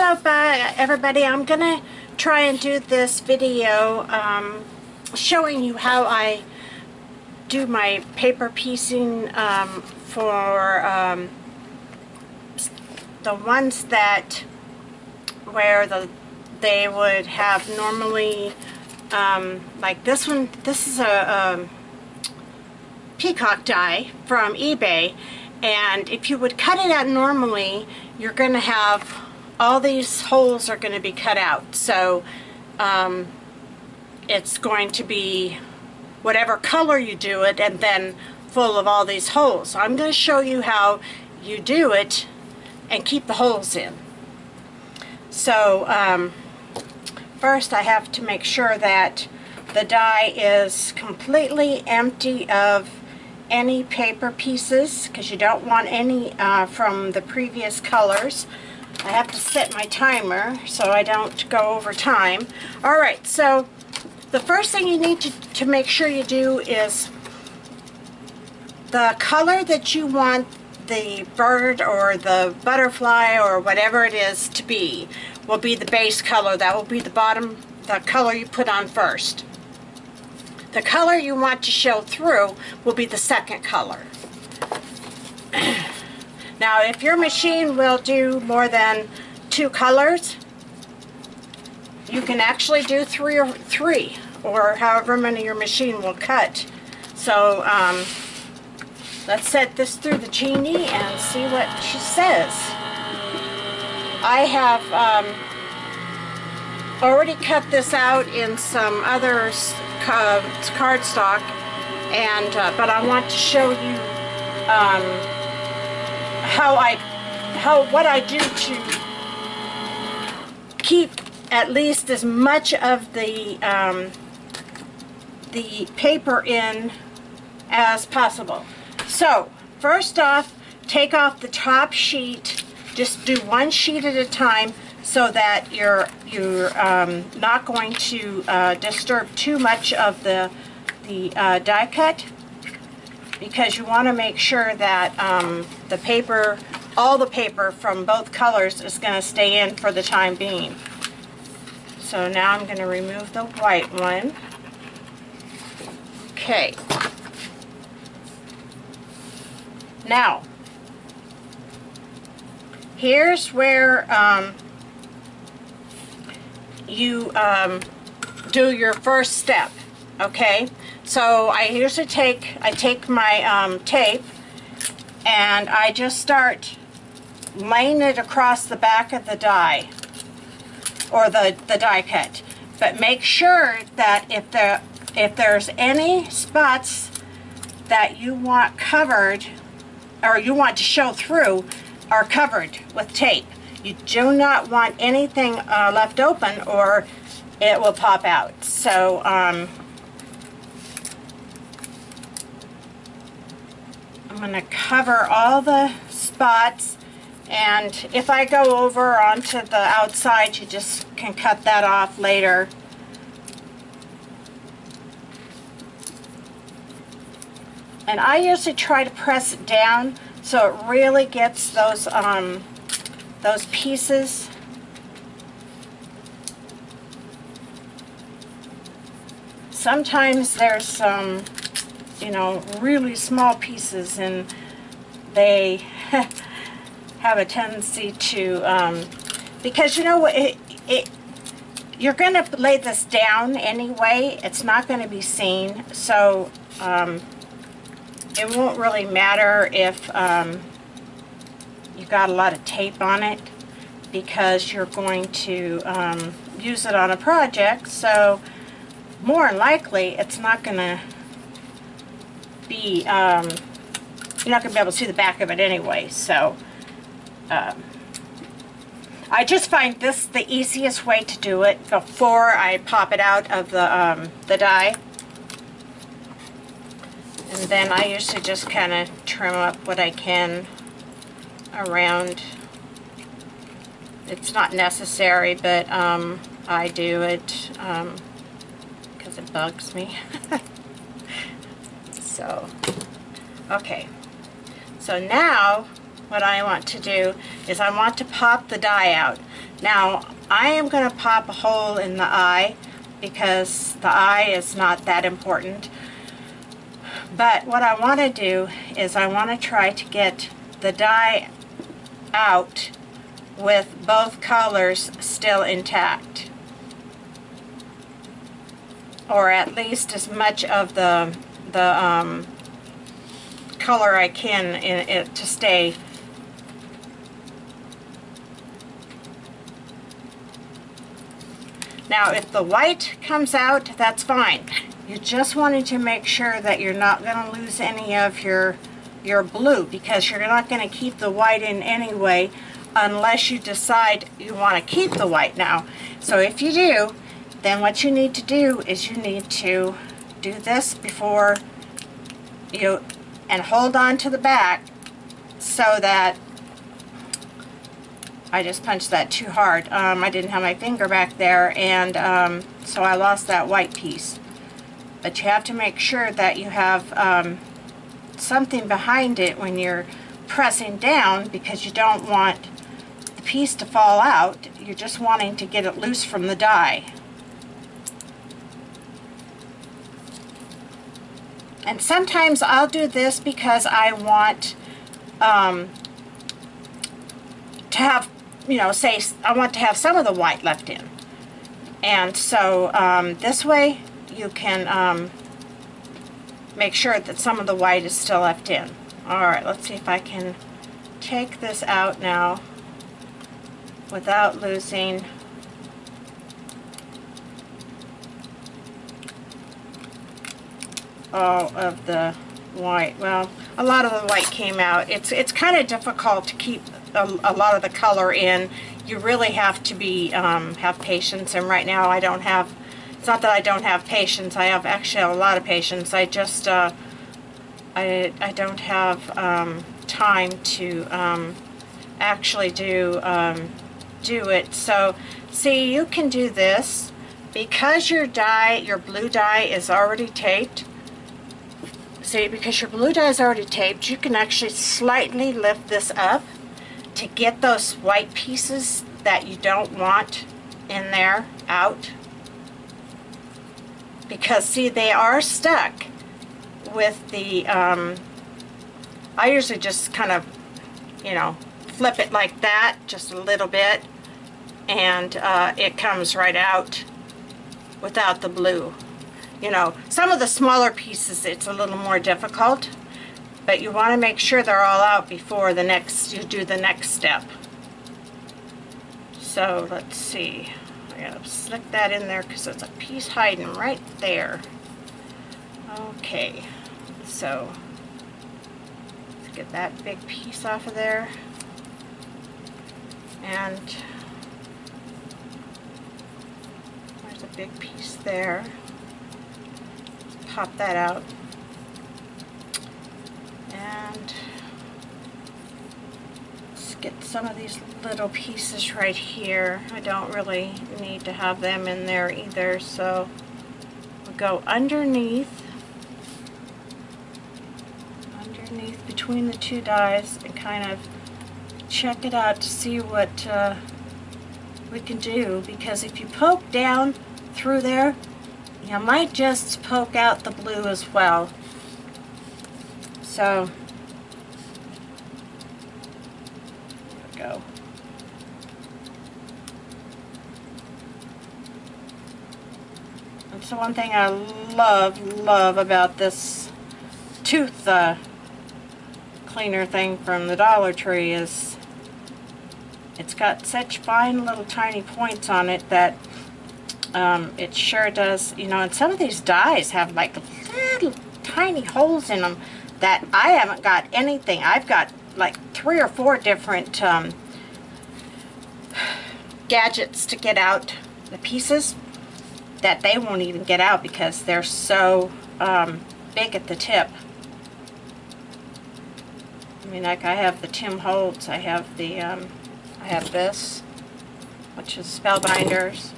up, everybody? I'm gonna try and do this video showing you how I do my paper piecing for the ones that they would have normally, like this one. This is a peacock die from eBay, and if you would cut it out normally, you're going to have all these holes are going to be cut out. So it's going to be whatever color you do it, and then full of all these holes. So I'm going to show you how you do it and keep the holes in. So first I have to make sure that the die is completely empty of any paper pieces, because you don't want any from the previous colors. I have to set my timer so I don't go over time. Alright, so the first thing you need to make sure you do is the color that you want the bird or the butterfly or whatever it is to be will be the base color. That will be the bottom, the color you put on first. The color you want to show through will be the second color. Now, if your machine will do more than 2 colors, you can actually do 3 or however many your machine will cut. So let's set this through the Genie and see what she says. I have already cut this out in some other cardstock, and but I want to show you what I do to keep at least as much of the paper in as possible. So first off, take off the top sheet. Just do one sheet at a time, so that you're not going to disturb too much of the die cut, because you want to make sure that the paper, all the paper from both colors, is going to stay in for the time being. So now I'm going to remove the white one. Okay. Now, here's where you do your first step. Okay, so I usually take my tape, and I just start laying it across the back of the die, or the die cut. But make sure that if there's any spots that you want covered, or you want to show through, are covered with tape. You do not want anything left open, or it will pop out. So I'm going to cover all the spots, and if I go over onto the outside, you just can cut that off later. And I usually try to press it down so it really gets those pieces. Sometimes there's some, you know, really small pieces, and they have a tendency to, because you know, you're going to lay this down anyway. It's not going to be seen, so it won't really matter if you've got a lot of tape on it, because you're going to use it on a project, so more than likely it's not going to be, you're not going to be able to see the back of it anyway. So I just find this the easiest way to do it before I pop it out of the die. And then I usually just kind of trim up what I can around. It's not necessary, but I do it because it bugs me. So, okay. So now what I want to do is I want to pop the die out. Now, I am going to pop a hole in the eye because the eye is not that important. But what I want to do is I want to try to get the die out with both colors still intact, or at least as much of the color I can in it to stay. Now, if the white comes out, that's fine. You're just wanting to make sure that you're not going to lose any of your blue, because you're not going to keep the white in anyway unless you decide you want to keep the white now. So if you do, then what you need to do is you need to do this before you, and hold on to the back so that, I just punched that too hard. I didn't have my finger back there, and so I lost that white piece. But you have to make sure that you have something behind it when you're pressing down, because you don't want the piece to fall out. You're just wanting to get it loose from the die. And sometimes I'll do this because I want to have, you know, say I want to have some of the white left in. And so this way you can make sure that some of the white is still left in. Alright, let's see if I can take this out now without losing all of the white. Well, a lot of the white came out. It's kind of difficult to keep a lot of the color in. You really have to be have patience, and right now I don't have. It's not that I don't have patience. I have actually a lot of patience. I just I don't have time to actually do it. So see, you can do this because your die, your blue die, is already taped. See, because your blue die is already taped, you can actually slightly lift this up to get those white pieces that you don't want in there out. Because see, they are stuck with the, I usually just kind of, you know, flip it like that, just a little bit, and it comes right out without the blue. You know, some of the smaller pieces, it's a little more difficult, but you want to make sure they're all out before the next, you do the next step. So let's see, I gotta slick that in there because there's a piece hiding right there. Okay, so let's get that big piece off of there, and there's a big piece there. Pop that out, and let's get some of these little pieces right here. I don't really need to have them in there either, so we'll go underneath between the two dies and kind of check it out to see what we can do, because if you poke down through there, you might just poke out the blue as well. So there we go. That's the one thing I love about this tooth cleaner thing from the Dollar Tree is it's got such fine little tiny points on it that it sure does, you know, and some of these dies have like little tiny holes in them that I haven't got anything. I've got like 3 or 4 different gadgets to get out the pieces that they won't even get out because they're so big at the tip. I mean, like I have the Tim Holtz, I have the, I have this, which is Spellbinders.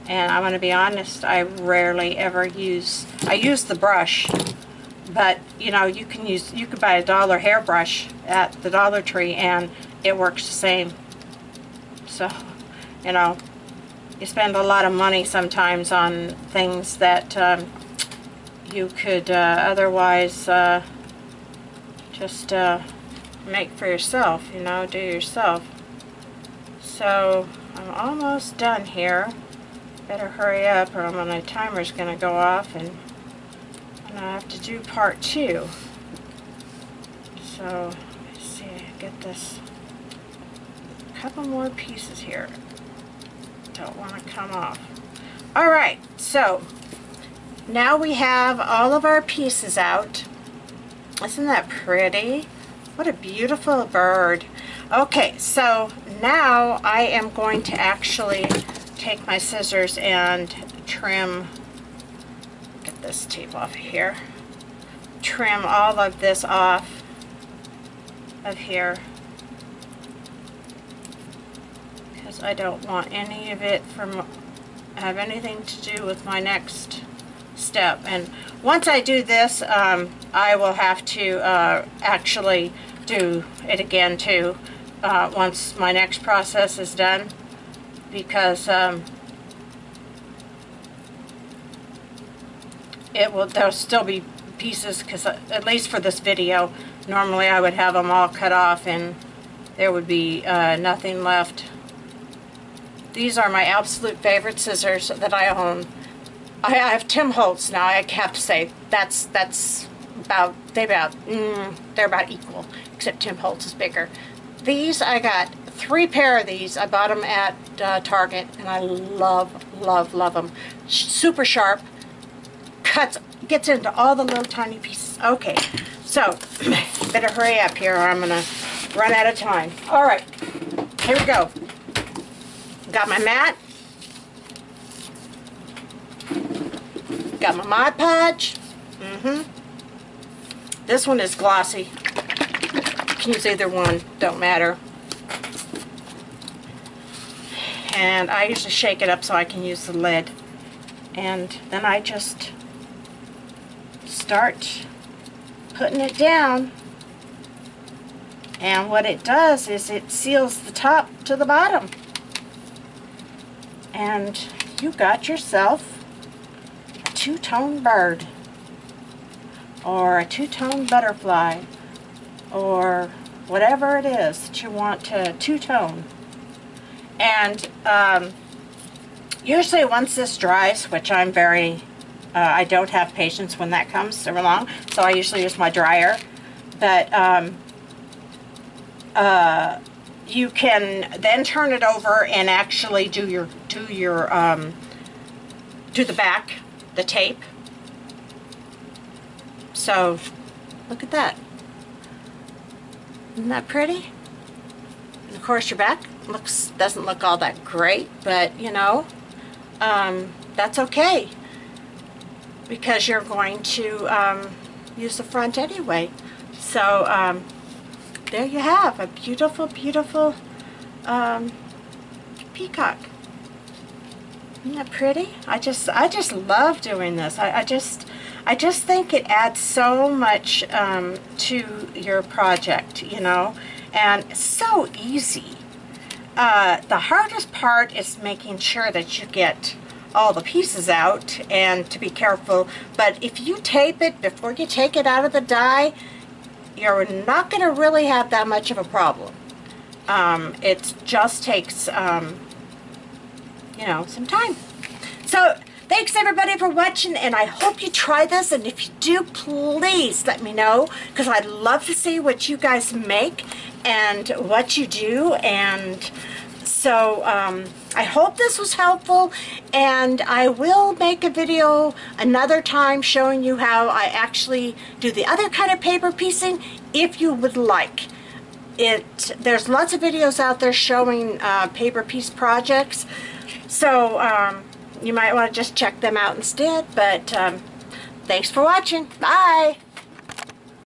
And I'm going to be honest, I rarely ever use, I use the brush, But you know, you could buy a dollar hairbrush at the Dollar Tree and it works the same. So, you know, you spend a lot of money sometimes on things that you could otherwise just make for yourself, you know, do yourself. So I'm almost done here. Better hurry up or my timer's going to go off and I have to do part 2. So let's see, get this, a couple more pieces here. Don't want to come off. Alright, so now we have all of our pieces out. Isn't that pretty? What a beautiful bird. Okay, so now I am going to actually take my scissors and trim, get this tape off here, trim all of this off of here, because I don't want any of it from have anything to do with my next step. And once I do this, I will have to actually do it again too once my next process is done, because there'll still be pieces, because at least for this video, normally I would have them all cut off and there would be nothing left. These are my absolute favorite scissors that I own. I have Tim Holtz now. I have to say that's about they're about equal, except Tim Holtz is bigger. These, I got 3 pair of these. I bought them at Target, and I love them. Super sharp, gets into all the little tiny pieces. Okay, so better hurry up here or I'm gonna run out of time. All right, here we go. Got my mat. Got my Mod Podge. This one is glossy. You can use either one, don't matter. And I usually shake it up so I can use the lid. And then I just start putting it down. And what it does is it seals the top to the bottom. And you got yourself a two-tone bird, or a two-tone butterfly, or whatever it is that you want to two-tone. And usually once this dries, which I'm very, I don't have patience when that comes along, so I usually use my dryer. But you can then turn it over and actually do the back, the tape. So look at that. Isn't that pretty? And of course your back doesn't look all that great, but you know, that's okay, because you're going to use the front anyway. So there you have a beautiful, beautiful peacock. Isn't that pretty? I just love doing this. I just think it adds so much to your project, you know, and it's so easy. The hardest part is making sure that you get all the pieces out and to be careful. But if you tape it before you take it out of the die, you're not going to really have that much of a problem. It just takes, you know, some time. So thanks everybody for watching, and I hope you try this, and if you do, please let me know, because I'd love to see what you guys make and what you do. And so I hope this was helpful, and I will make a video another time showing you how I actually do the other kind of paper piecing, if you would like it. There's lots of videos out there showing paper piece projects, so you might want to just check them out instead. But thanks for watching. Bye.